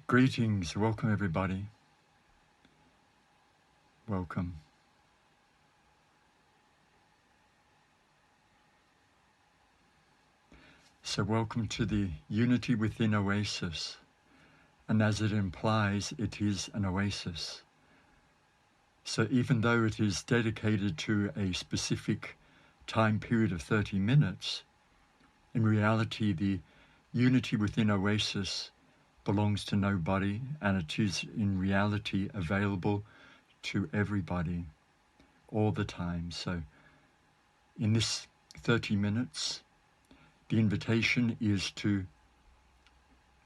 Greetings, welcome everybody. Welcome. So welcome to the Unity Within Oasis. And as it implies, it is an oasis. So even though it is dedicated to a specific time period of 30 minutes, in reality the Unity Within Oasis belongs to nobody, and it is in reality available to everybody all the time. So in this 30 minutes, the invitation is to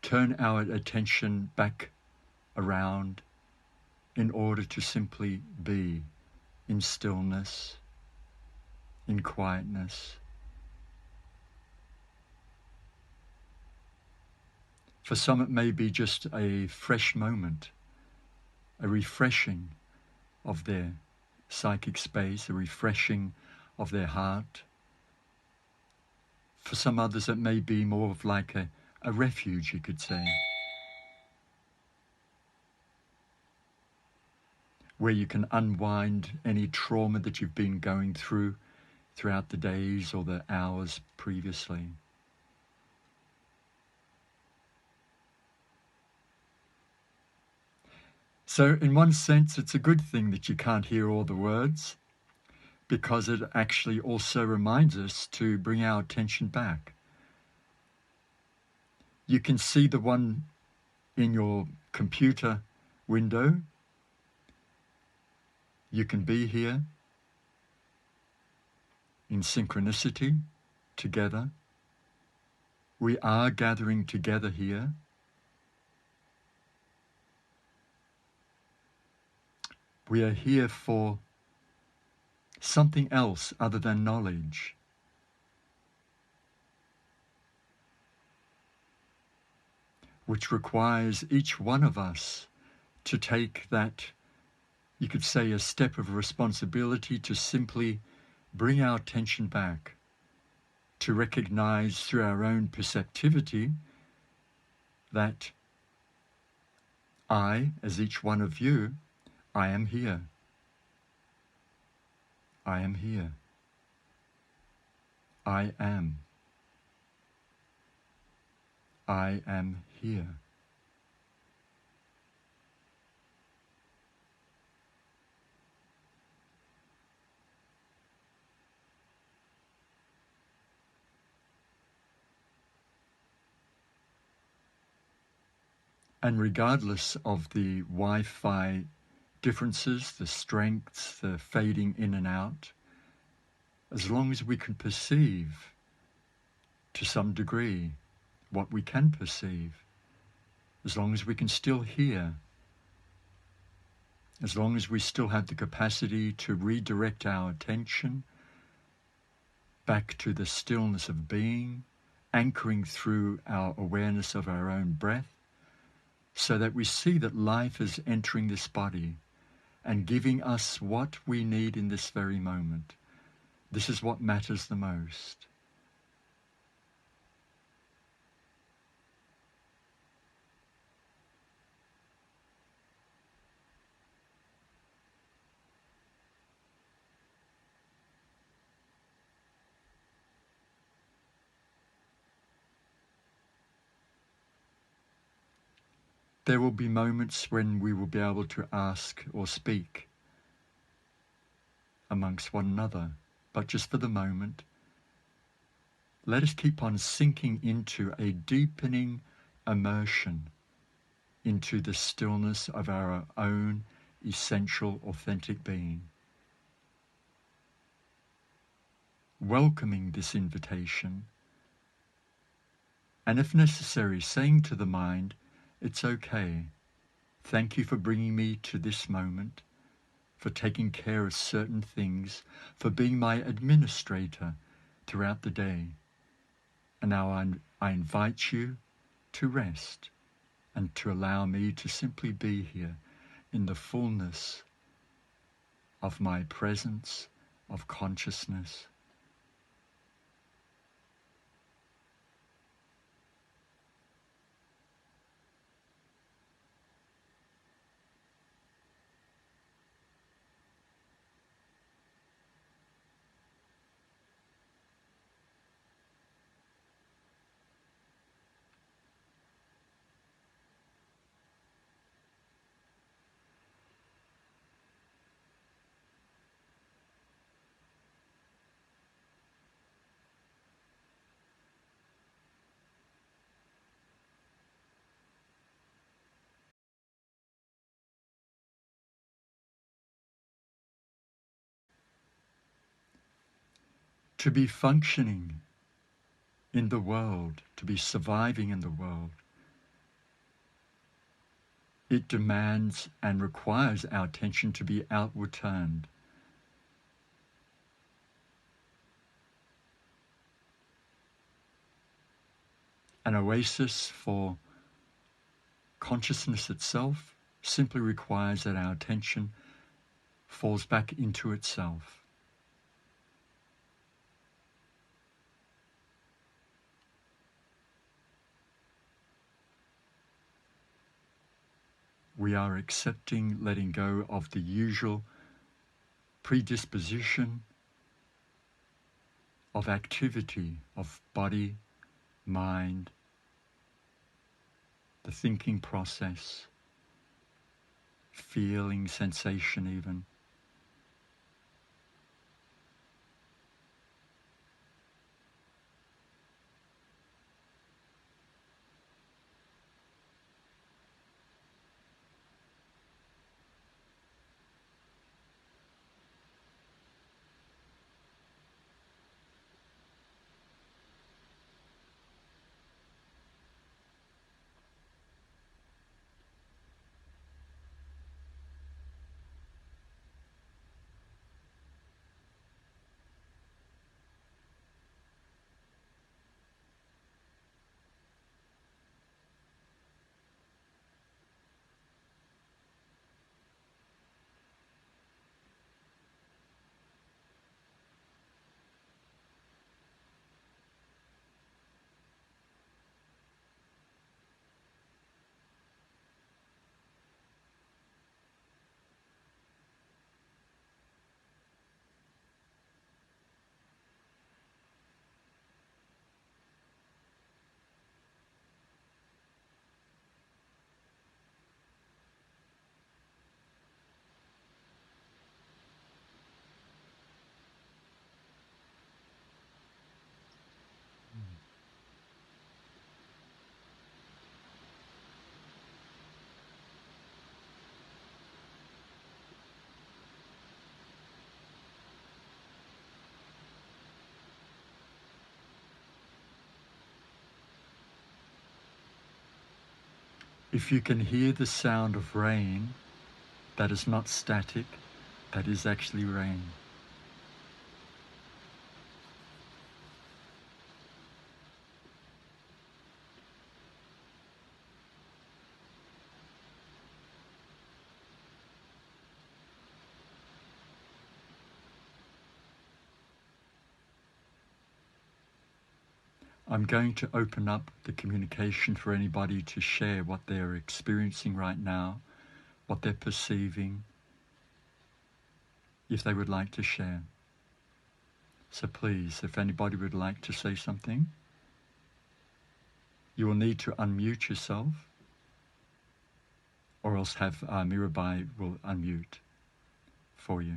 turn our attention back around in order to simply be in stillness, in quietness. For some it may be just a fresh moment, a refreshing of their psychic space, a refreshing of their heart. For some others it may be more of like a refuge, you could say, where you can unwind any trauma that you've been going through throughout the days or the hours previously. So in one sense, it's a good thing that you can't hear all the words, because it actually also reminds us to bring our attention back. You can see the one in your computer window. You can be here in synchronicity together. We are gathering together here. We are here for something else other than knowledge. Which requires each one of us to take that, you could say, a step of responsibility to simply bring our attention back, to recognize through our own perceptivity that I, as each one of you, I am here. I am here. I am. I am here. And regardless of the Wi-Fi differences, the strengths, the fading in and out, as long as we can perceive to some degree what we can perceive, as long as we can still hear, as long as we still have the capacity to redirect our attention back to the stillness of being, anchoring through our awareness of our own breath, so that we see that life is entering this body and giving us what we need in this very moment. This is what matters the most. There will be moments when we will be able to ask or speak amongst one another, but just for the moment, let us keep on sinking into a deepening immersion into the stillness of our own essential, authentic being. Welcoming this invitation, and if necessary, saying to the mind, it's okay. Thank you for bringing me to this moment, for taking care of certain things, for being my administrator throughout the day. And now I invite you to rest and to allow me to simply be here in the fullness of my presence, of consciousness. to be functioning in the world, to be surviving in the world, it demands and requires our attention to be outward turned. An oasis for consciousness itself simply requires that our attention falls back into itself. We are accepting, letting go of the usual predisposition of activity of body, mind, the thinking process, feeling, sensation even. If you can hear the sound of rain, that is not static, that is actually rain. I'm going to open up the communication for anybody to share what they're experiencing right now, what they're perceiving, if they would like to share. So please, if anybody would like to say something, you will need to unmute yourself, or else have Mirabai will unmute for you.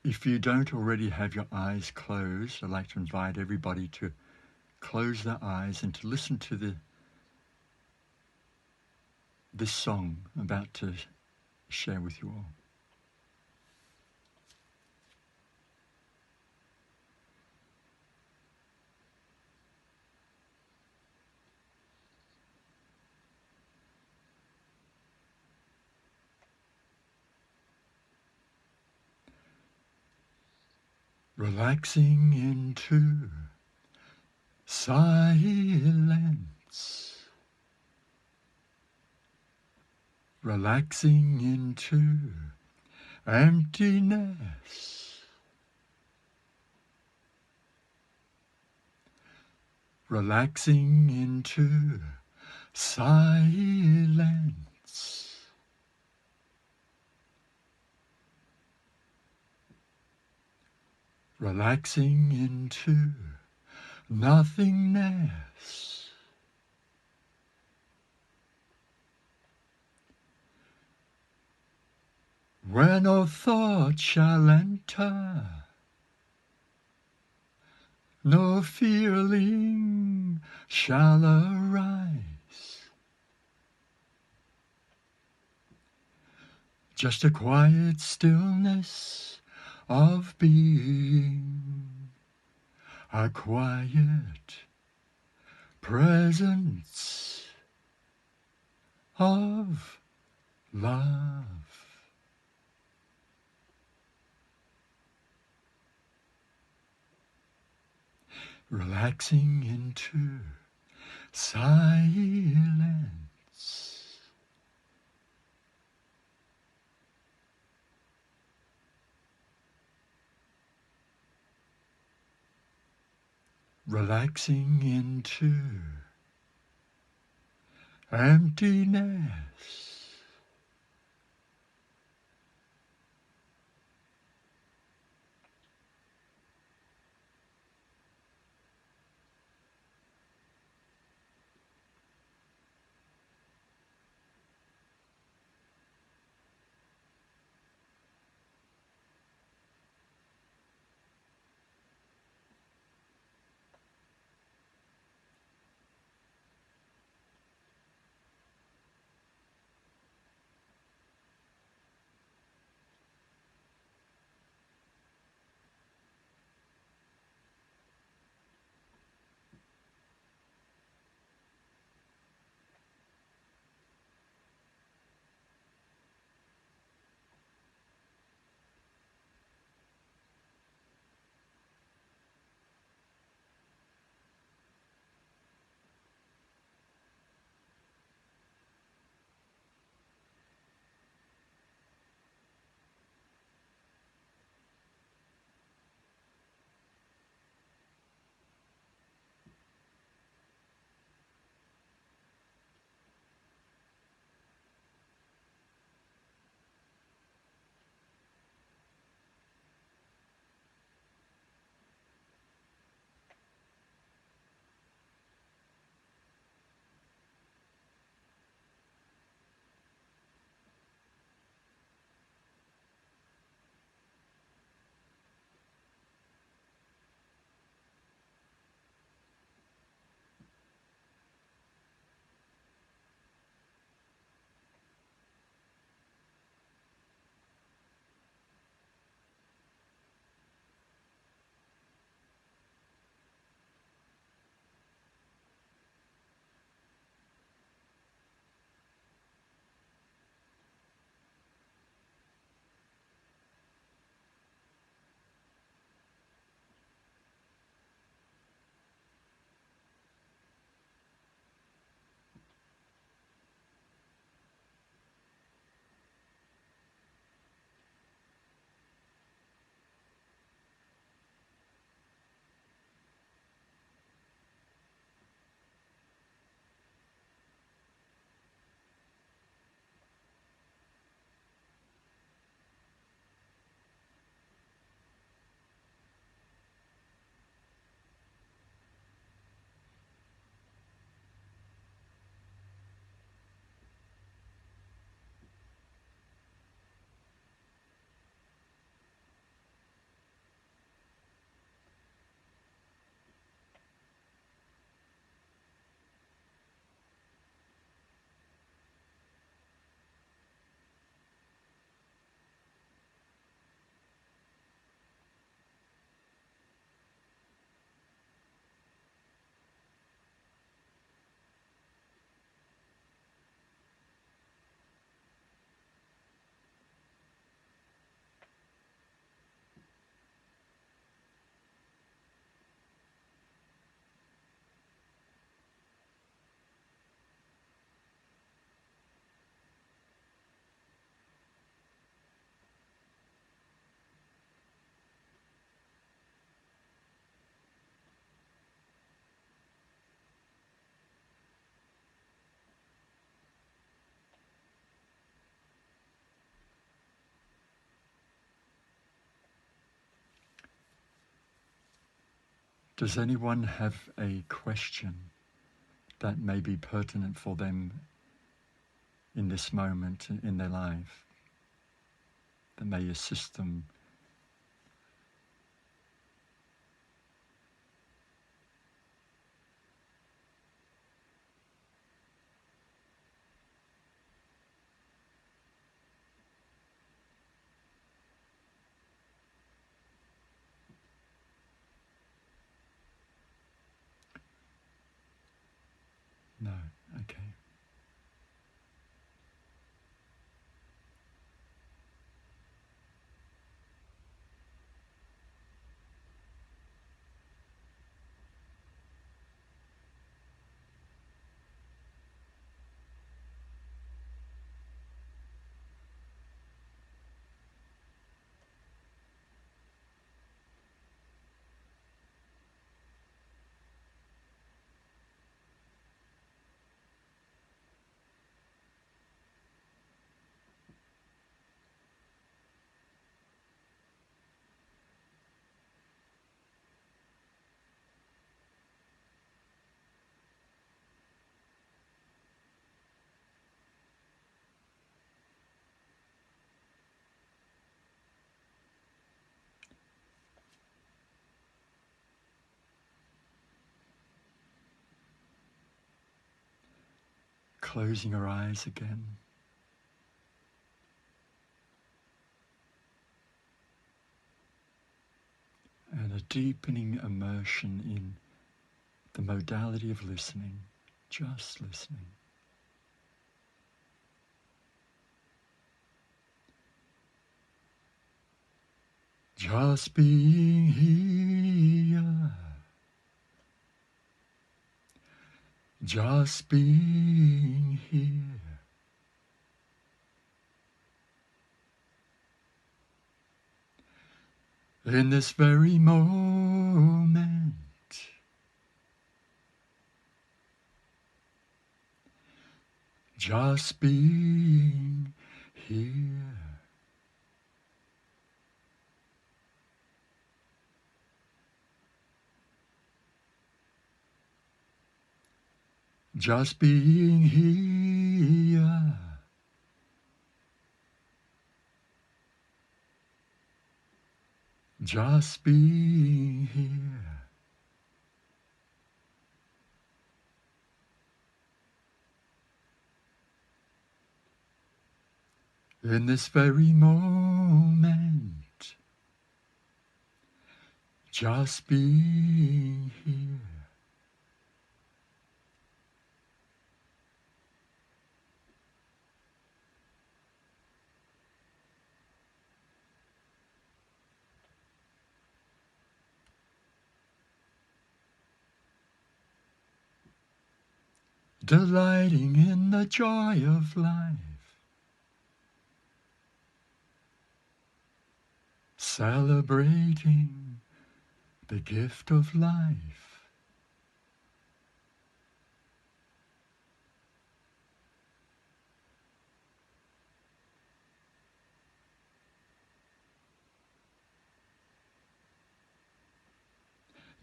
If you don't already have your eyes closed, I'd like to invite everybody to close their eyes and to listen to this song I'm about to share with you all. Relaxing into silence, relaxing into emptiness, relaxing into silence, relaxing into nothingness. Where no thought shall enter, no feeling shall arise, just a quiet stillness of being, a quiet presence of love. Relaxing into silence. Relaxing into emptiness. Does anyone have a question that may be pertinent for them in this moment in their life, that may assist them? No, okay. Closing your eyes again. And a deepening immersion in the modality of listening, just listening. Just being here, just being here. In this very moment, just being here. Just being here. Just being here. In this very moment, just being here. Delighting in the joy of life, celebrating the gift of life.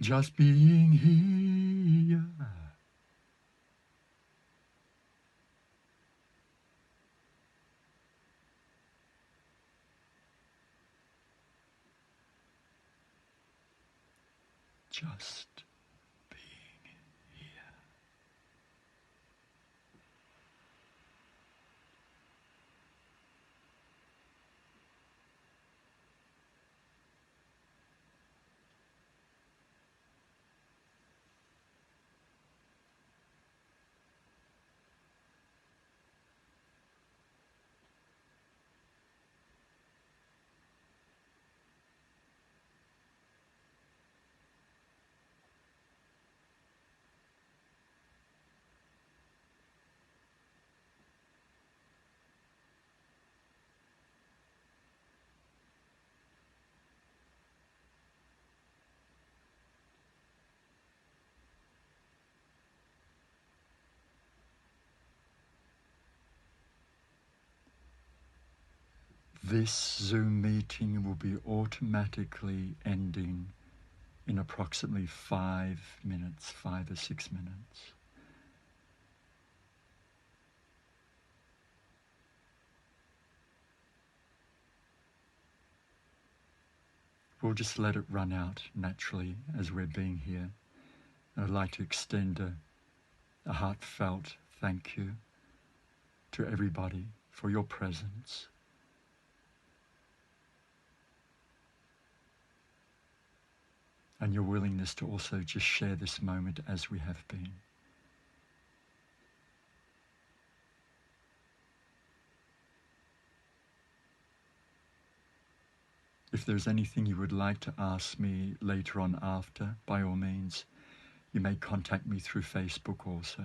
Just being here. Just being here. This Zoom meeting will be automatically ending in approximately 5 minutes, 5 or 6 minutes. We'll just let it run out naturally as we're being here. And I'd like to extend a heartfelt thank you to everybody for your presence. And your willingness to also just share this moment as we have been. If there's anything you would like to ask me later on after, by all means, you may contact me through Facebook also.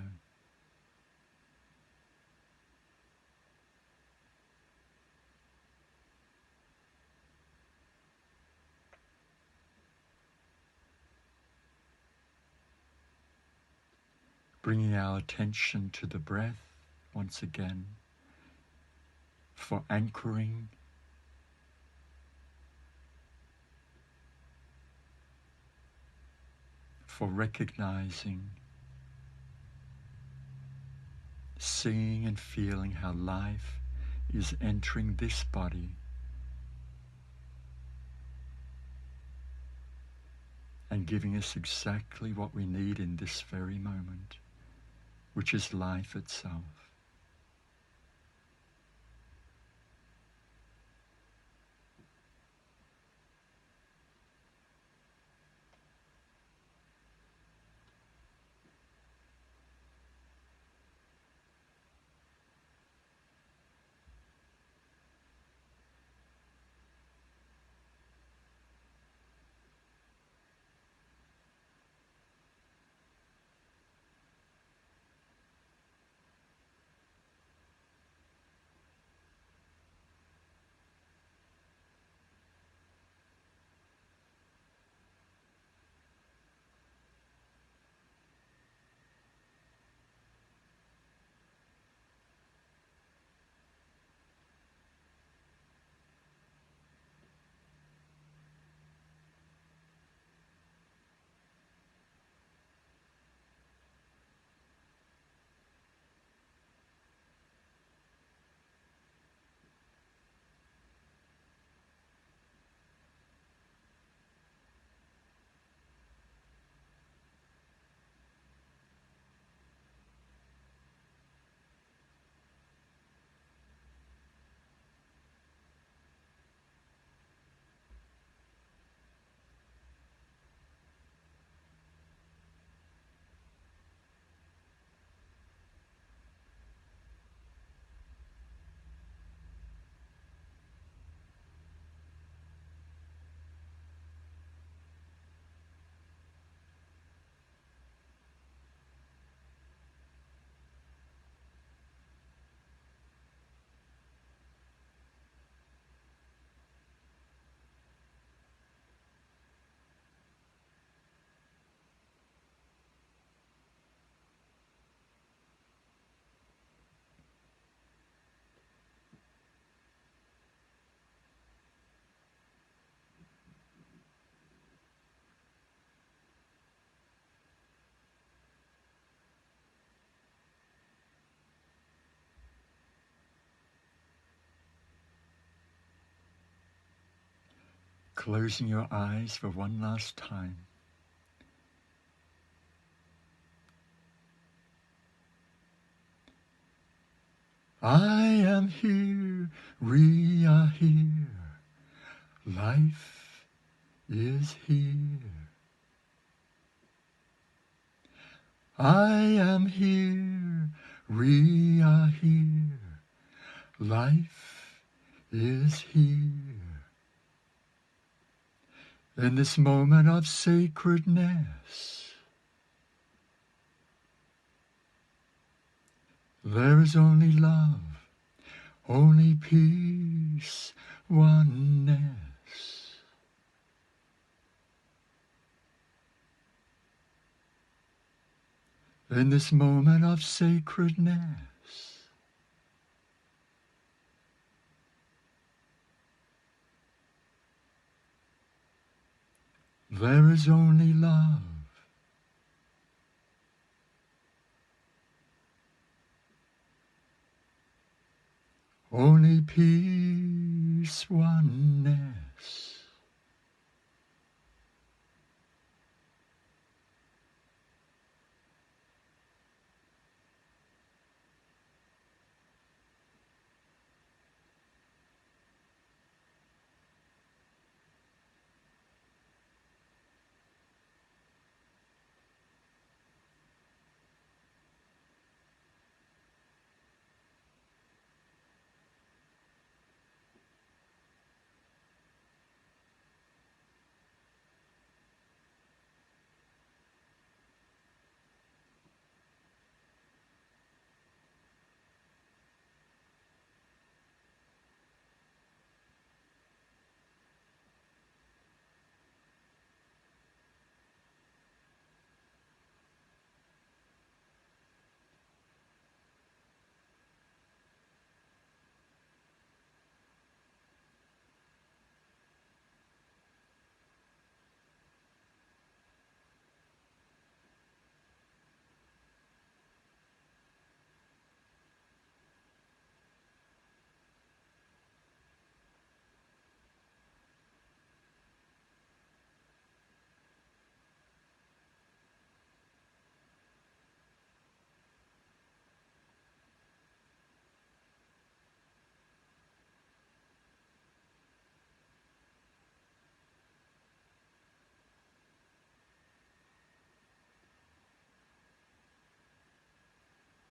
Bringing our attention to the breath once again for anchoring, for recognizing, seeing and feeling how life is entering this body and giving us exactly what we need in this very moment, which is life itself. Closing your eyes for one last time. I am here, we are here, life is here. I am here, we are here, life is here. In this moment of sacredness, there is only love, only peace, oneness. In this moment of sacredness, There is only love. Only peace, oneness.